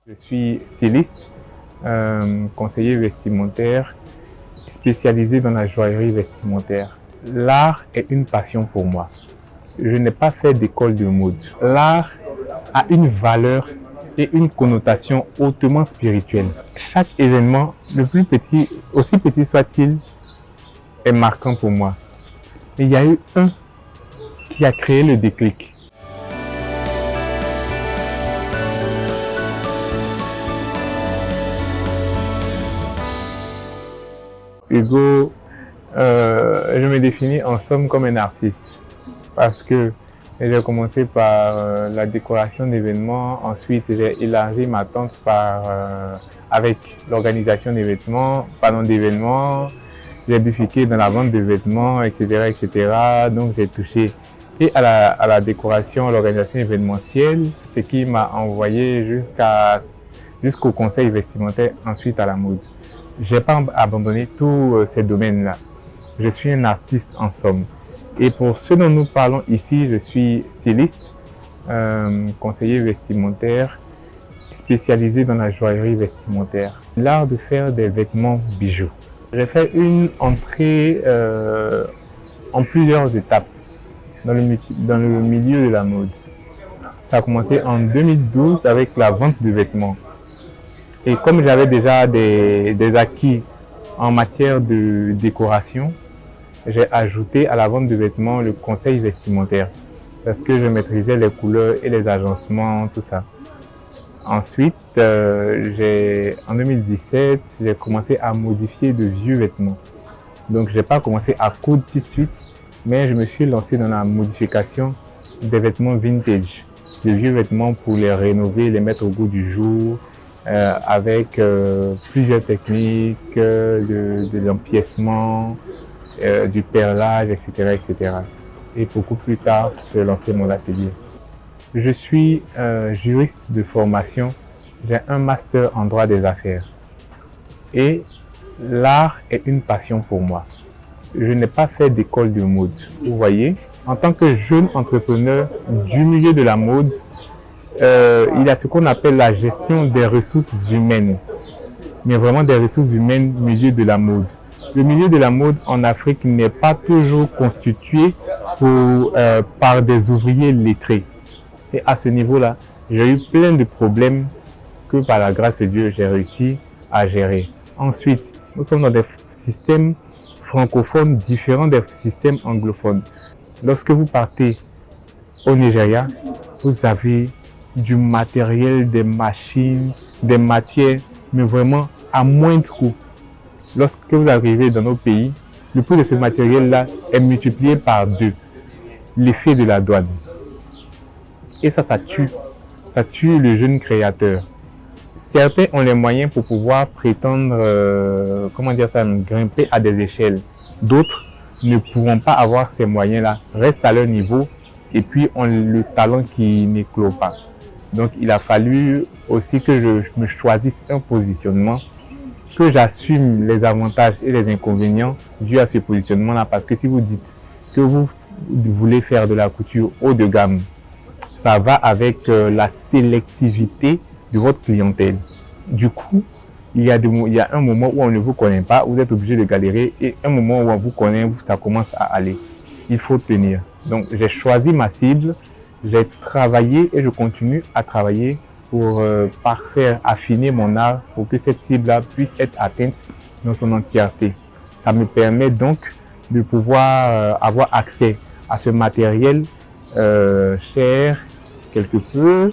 Je suis styliste, conseiller vestimentaire, spécialisé dans la joaillerie vestimentaire. L'art est une passion pour moi. Je n'ai pas fait d'école de mode. L'art a une valeur et une connotation hautement spirituelle. Chaque événement, le plus petit, aussi petit soit-il, est marquant pour moi. Et il y a eu un qui a créé le déclic. Hugo, je me définis en somme comme un artiste parce que j'ai commencé par la décoration d'événements, ensuite j'ai élargi ma tente avec l'organisation d'événements, j'ai bifurqué dans la vente de vêtements, etc., etc. Donc j'ai touché et à la décoration, l'organisation événementielle, ce qui m'a envoyé jusqu'au conseil vestimentaire, ensuite à la mode. Je n'ai pas abandonné tous ces domaines-là. Je suis un artiste en somme. Et pour ce dont nous parlons ici, je suis styliste, conseiller vestimentaire, spécialisé dans la joaillerie vestimentaire. L'art de faire des vêtements bijoux. J'ai fait une entrée en plusieurs étapes dans le milieu de la mode. Ça a commencé en 2012 avec la vente de vêtements. Et comme j'avais déjà des acquis en matière de décoration, j'ai ajouté à la vente de vêtements le conseil vestimentaire parce que je maîtrisais les couleurs et les agencements, tout ça. Ensuite, en 2017, j'ai commencé à modifier de vieux vêtements. Donc, je n'ai pas commencé à coudre tout de suite, mais je me suis lancé dans la modification des vêtements vintage, de vieux vêtements pour les rénover, les mettre au goût du jour, avec plusieurs techniques, de l'empiècement, du perlage, etc., etc. Et beaucoup plus tard, j'ai lancé mon atelier. Je suis juriste de formation, j'ai un master en droit des affaires. Et l'art est une passion pour moi. Je n'ai pas fait d'école de mode. Vous voyez, en tant que jeune entrepreneur du milieu de la mode, il y a ce qu'on appelle la gestion des ressources humaines, mais vraiment des ressources humaines au milieu de la mode. Le milieu de la mode en Afrique n'est pas toujours constitué par des ouvriers lettrés. Et à ce niveau-là, j'ai eu plein de problèmes que par la grâce de Dieu, j'ai réussi à gérer. Ensuite, nous sommes dans des systèmes francophones différents des systèmes anglophones. Lorsque vous partez au Nigeria, vous avez du matériel, des machines, des matières, mais vraiment à moindre coût. Lorsque vous arrivez dans nos pays, le prix de ce matériel-là est multiplié par 2. L'effet de la douane. Et ça tue. Ça tue le jeune créateur. Certains ont les moyens pour pouvoir prétendre, grimper à des échelles. D'autres ne pourront pas avoir ces moyens-là, restent à leur niveau et puis ont le talent qui n'éclot pas. Donc il a fallu aussi que je me choisisse un positionnement, que j'assume les avantages et les inconvénients dus à ce positionnement-là. Parce que si vous dites que vous voulez faire de la couture haut de gamme, ça va avec la sélectivité de votre clientèle. Du coup, il y a un moment où on ne vous connaît pas, vous êtes obligé de galérer, et un moment où on vous connaît, ça commence à aller. Il faut tenir. Donc j'ai choisi ma cible, j'ai travaillé et je continue à travailler pour parfaire, affiner mon art pour que cette cible-là puisse être atteinte dans son entièreté. Ça me permet donc de pouvoir avoir accès à ce matériel cher quelque peu,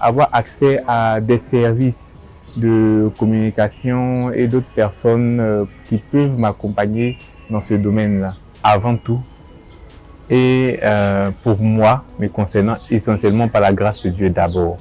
avoir accès à des services de communication et d'autres personnes qui peuvent m'accompagner dans ce domaine-là. Avant tout, et pour moi, me concernant essentiellement par la grâce de Dieu d'abord.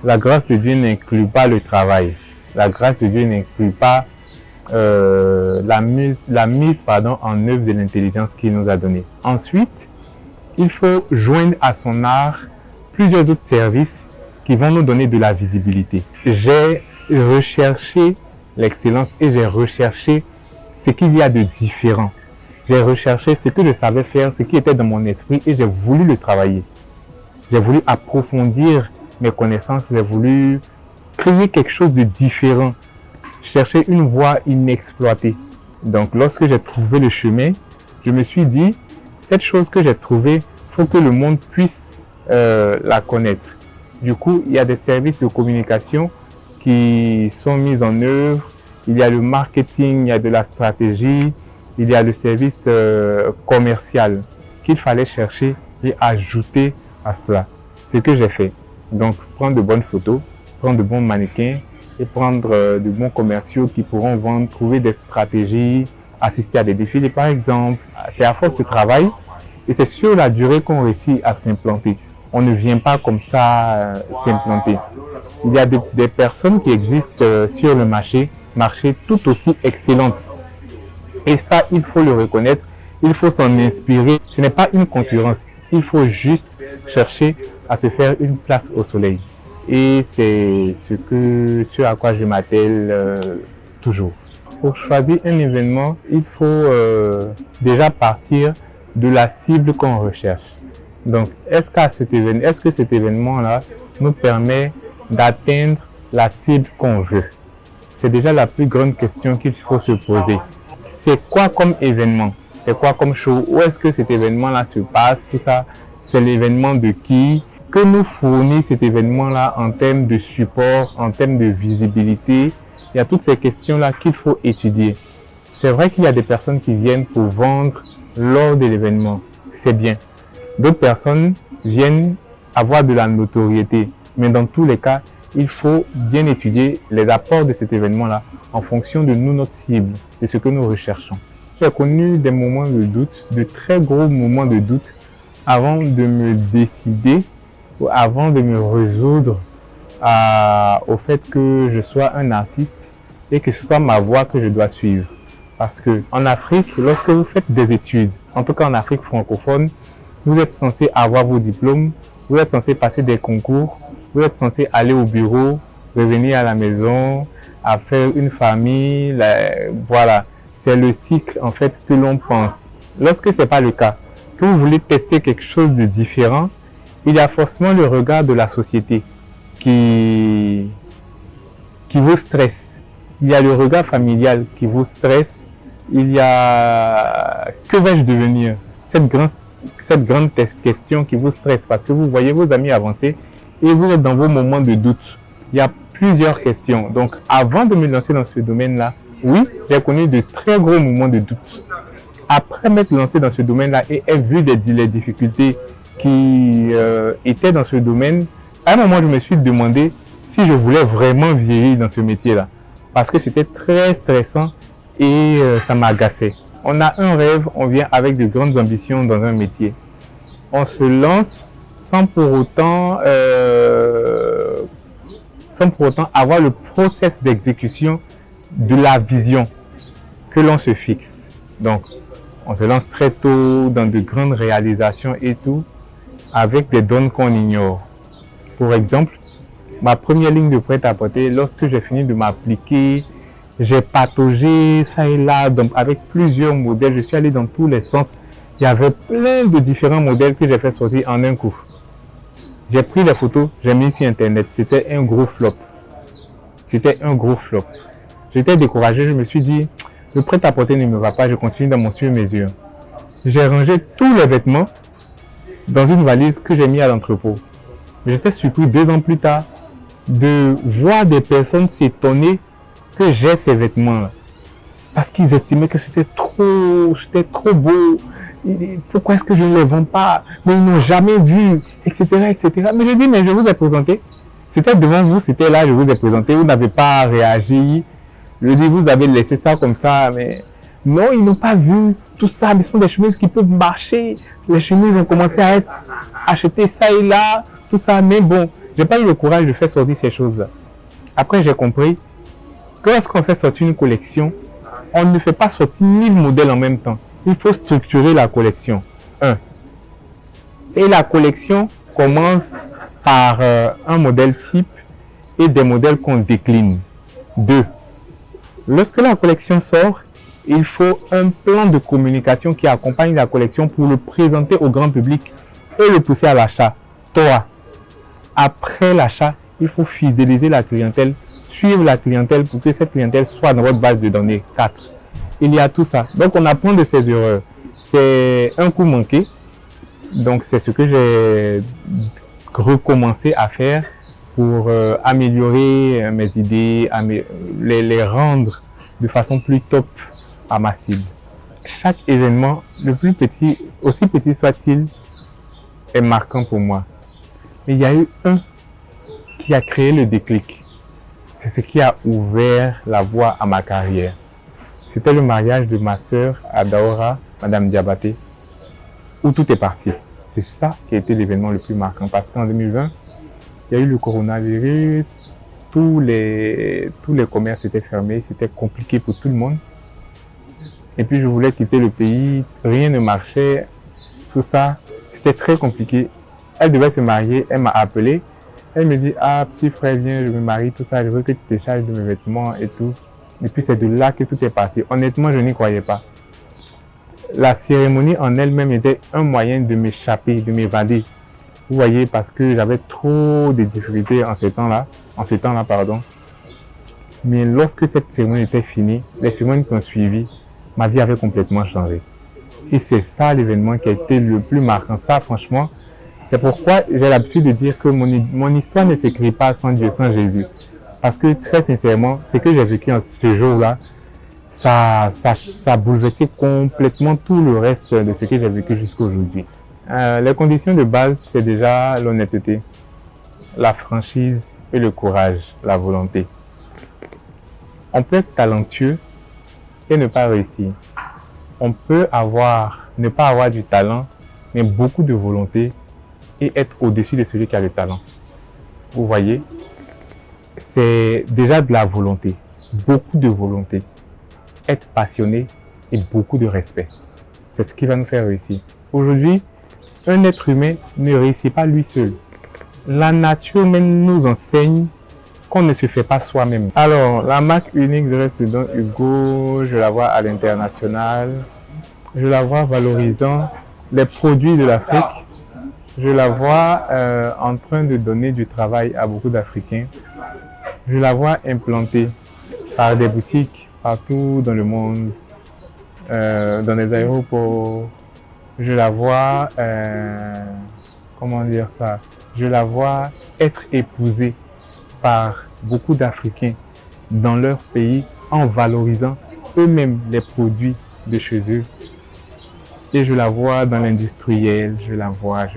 La grâce de Dieu n'inclut pas le travail. La grâce de Dieu n'inclut pas la mise en œuvre de l'intelligence qu'il nous a donnée. Ensuite, il faut joindre à son art plusieurs autres services qui vont nous donner de la visibilité. J'ai recherché l'excellence et j'ai recherché ce qu'il y a de différent. J'ai recherché ce que je savais faire, ce qui était dans mon esprit et j'ai voulu le travailler. J'ai voulu approfondir mes connaissances, j'ai voulu créer quelque chose de différent, chercher une voie inexploitée. Donc lorsque j'ai trouvé le chemin, je me suis dit, cette chose que j'ai trouvée, il faut que le monde puisse la connaître. Du coup, il y a des services de communication qui sont mis en œuvre. Il y a le marketing, il y a de la stratégie, il y a le service commercial qu'il fallait chercher et ajouter à cela. C'est ce que j'ai fait. Donc, prendre de bonnes photos, prendre de bons mannequins et prendre de bons commerciaux qui pourront vendre, trouver des stratégies, assister à des défilés par exemple. C'est à force de travail et c'est sur la durée qu'on réussit à s'implanter. On ne vient pas comme ça s'implanter. Il y a des personnes qui existent sur le marché tout aussi excellentes. Et ça, il faut le reconnaître, il faut s'en inspirer. Ce n'est pas une concurrence, il faut juste chercher à se faire une place au soleil. Et c'est ce à quoi je m'attelle toujours. Pour choisir un événement, il faut déjà partir de la cible qu'on recherche. Donc, est-ce que cet événement-là nous permet d'atteindre la cible qu'on veut? C'est déjà la plus grande question qu'il faut se poser. C'est quoi comme événement? C'est quoi comme show? Où est-ce que cet événement-là se passe? Tout ça, c'est l'événement de qui? Que nous fournit cet événement-là en termes de support, en termes de visibilité? Il y a toutes ces questions-là qu'il faut étudier. C'est vrai qu'il y a des personnes qui viennent pour vendre lors de l'événement. C'est bien. D'autres personnes viennent avoir de la notoriété. Mais dans tous les cas, il faut bien étudier les apports de cet événement-là en fonction de nous, notre cible, de ce que nous recherchons. J'ai connu des moments de doute, de très gros moments de doute, avant de me décider ou avant de me résoudre au fait que je sois un artiste et que ce soit ma voie que je dois suivre. Parce que en Afrique, lorsque vous faites des études, en tout cas en Afrique francophone, vous êtes censé avoir vos diplômes, vous êtes censé passer des concours, vous êtes censé aller au bureau, revenir à la maison, à faire une famille, voilà. C'est le cycle en fait que l'on pense. Lorsque ce n'est pas le cas, que vous voulez tester quelque chose de différent, il y a forcément le regard de la société qui vous stresse. Il y a le regard familial qui vous stresse. Il y a que vais-je devenir? Cette grande question qui vous stresse parce que vous voyez vos amis avancer et vous êtes dans vos moments de doute. Il y a plusieurs questions. Donc, avant de me lancer dans ce domaine-là, oui, j'ai connu de très gros moments de doute. Après m'être lancé dans ce domaine-là et ai vu les difficultés qui étaient dans ce domaine, à un moment, je me suis demandé si je voulais vraiment vieillir dans ce métier-là. Parce que c'était très stressant et ça m'agaçait. On a un rêve, on vient avec de grandes ambitions dans un métier. On se lance sans pour autant avoir le process d'exécution de la vision que l'on se fixe. Donc, on se lance très tôt dans de grandes réalisations et tout, avec des donnes qu'on ignore. Pour exemple, ma première ligne de prêt-à-porter, lorsque j'ai fini de m'appliquer, j'ai pataugé ça et là, donc avec plusieurs modèles, je suis allé dans tous les sens. Il y avait plein de différents modèles que j'ai fait sortir en un coup. J'ai pris les photos, j'ai mis sur internet, c'était un gros flop. C'était un gros flop. J'étais découragé, je me suis dit, le prêt-à-porter ne me va pas, je continue dans mon sur-mesure. J'ai rangé tous les vêtements dans une valise que j'ai mis à l'entrepôt. J'étais surpris 2 ans plus tard de voir des personnes s'étonner que j'ai ces vêtements-là. Parce qu'ils estimaient que c'était trop beau. Pourquoi est-ce que je ne les vends pas? Mais ils n'ont jamais vu, etc., etc. Mais je dis, mais je vous ai présenté. C'était devant vous, c'était là, je vous ai présenté. Vous n'avez pas réagi. Je dis, vous avez laissé ça comme ça, mais non, ils n'ont pas vu tout ça. Mais ce sont des chemises qui peuvent marcher. Les chemises ont commencé à être achetées ça et là, tout ça. Mais bon, j'ai pas eu le courage de faire sortir ces choses-là. Après, j'ai compris que lorsqu'on fait sortir une collection, on ne fait pas sortir 1000 modèles en même temps. Il faut structurer la collection. 1. Et la collection commence par un modèle type et des modèles qu'on décline. 2. Lorsque la collection sort, il faut un plan de communication qui accompagne la collection pour le présenter au grand public et le pousser à l'achat. 3. Après l'achat, Il faut fidéliser la clientèle, suivre la clientèle pour que cette clientèle soit dans votre base de données. 4. Il y a tout ça. Donc, on apprend de ses erreurs. C'est un coup manqué. Donc, c'est ce que j'ai recommencé à faire pour améliorer mes idées, les rendre de façon plus top à ma cible. Chaque événement, le plus petit, aussi petit soit-il, est marquant pour moi. Mais il y a eu un qui a créé le déclic. C'est ce qui a ouvert la voie à ma carrière. C'était le mariage de ma sœur à Daora, Madame Diabaté, où tout est parti. C'est ça qui a été l'événement le plus marquant parce qu'en 2020, il y a eu le coronavirus, tous les commerces étaient fermés, c'était compliqué pour tout le monde. Et puis je voulais quitter le pays, rien ne marchait, tout ça, c'était très compliqué. Elle devait se marier, elle m'a appelé, elle me dit « Ah, petit frère, viens, je me marie, tout ça, je veux que tu te charges de mes vêtements et tout. » Et puis c'est de là que tout est parti. Honnêtement, je n'y croyais pas. La cérémonie en elle-même était un moyen de m'échapper, de m'évader. Vous voyez, parce que j'avais trop de difficultés en ces temps-là, pardon. Mais lorsque cette cérémonie était finie, les cérémonies qui ont suivi, ma vie avait complètement changé. Et c'est ça l'événement qui a été le plus marquant. Ça, franchement, c'est pourquoi j'ai l'habitude de dire que mon histoire ne s'écrit pas sans Dieu, sans Jésus. Parce que très sincèrement, ce que j'ai vécu ce jour-là, ça a bouleversé complètement tout le reste de ce que j'ai vécu jusqu'à aujourd'hui. Les conditions de base, c'est déjà l'honnêteté, la franchise et le courage, la volonté. On peut être talentueux et ne pas réussir. On peut ne pas avoir du talent, mais beaucoup de volonté et être au-dessus de celui qui a le talent. Vous voyez, c'est déjà de la volonté, beaucoup de volonté, être passionné et beaucoup de respect. C'est ce qui va nous faire réussir. Aujourd'hui, un être humain ne réussit pas lui seul. La nature même nous enseigne qu'on ne se fait pas soi-même. Alors, la marque unique de Restaurant Hugo, je la vois à l'international. Je la vois valorisant les produits de l'Afrique. Je la vois en train de donner du travail à beaucoup d'Africains. Je la vois implantée par des boutiques partout dans le monde, dans les aéroports. Je la vois, comment dire ça, je la vois être épousée par beaucoup d'Africains dans leur pays en valorisant eux-mêmes les produits de chez eux. Et je la vois dans l'industriel, je la vois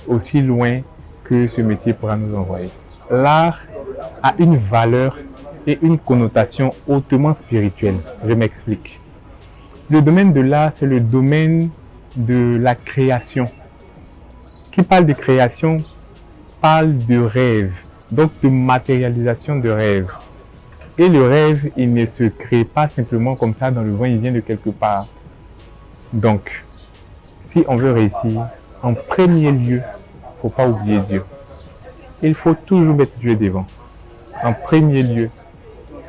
aussi loin que ce métier pourra nous envoyer. L'art a une valeur et une connotation hautement spirituelle. Je m'explique. Le domaine de l'art, c'est le domaine de la création. Qui parle de création, parle de rêve, donc de matérialisation de rêve. Et le rêve, il ne se crée pas simplement comme ça dans le vent, il vient de quelque part. Donc, si on veut réussir, en premier lieu, il ne faut pas oublier Dieu. Il faut toujours mettre Dieu devant. En premier lieu,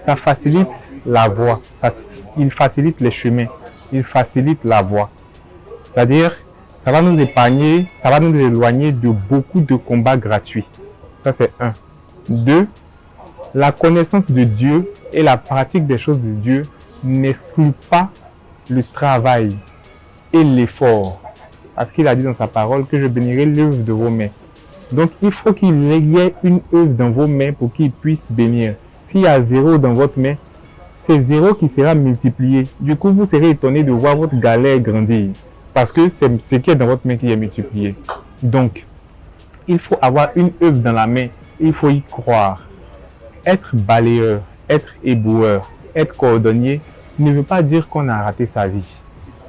ça facilite la voie, il facilite les chemins, il facilite la voie. C'est-à-dire, ça va nous épargner, ça va nous éloigner de beaucoup de combats gratuits. Ça, c'est 1. 2, la connaissance de Dieu et la pratique des choses de Dieu n'excluent pas le travail et l'effort. Parce qu'il a dit dans sa parole que je bénirai l'œuvre de vos mains. Donc, il faut qu'il y ait une œuvre dans vos mains pour qu'il puisse bénir. S'il y a 0 dans votre main, c'est 0 qui sera multiplié. Du coup, vous serez étonné de voir votre galère grandir. Parce que c'est ce qui est dans votre main qui est multiplié. Donc, il faut avoir une œuvre dans la main. Il faut y croire. Être balayeur, être éboueur, être cordonnier ne veut pas dire qu'on a raté sa vie.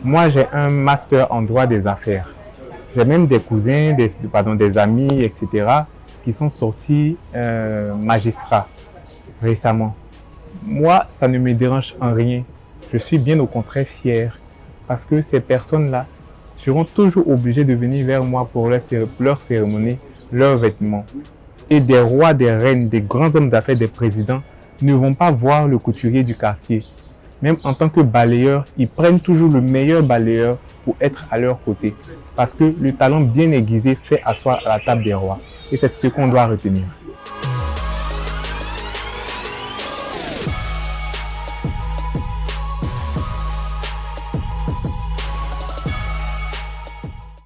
Moi, j'ai un master en droit des affaires. J'ai même des cousins, des amis, etc. qui sont sortis magistrats récemment. Moi, ça ne me dérange en rien. Je suis bien au contraire fier parce que ces personnes-là seront toujours obligées de venir vers moi pour leur cérémonie, leurs vêtements. Et des rois, des reines, des grands hommes d'affaires, des présidents ne vont pas voir le couturier du quartier. Même en tant que balayeur, ils prennent toujours le meilleur balayeur pour être à leur côté. Parce que le talent bien aiguisé fait asseoir à la table des rois. Et c'est ce qu'on doit retenir.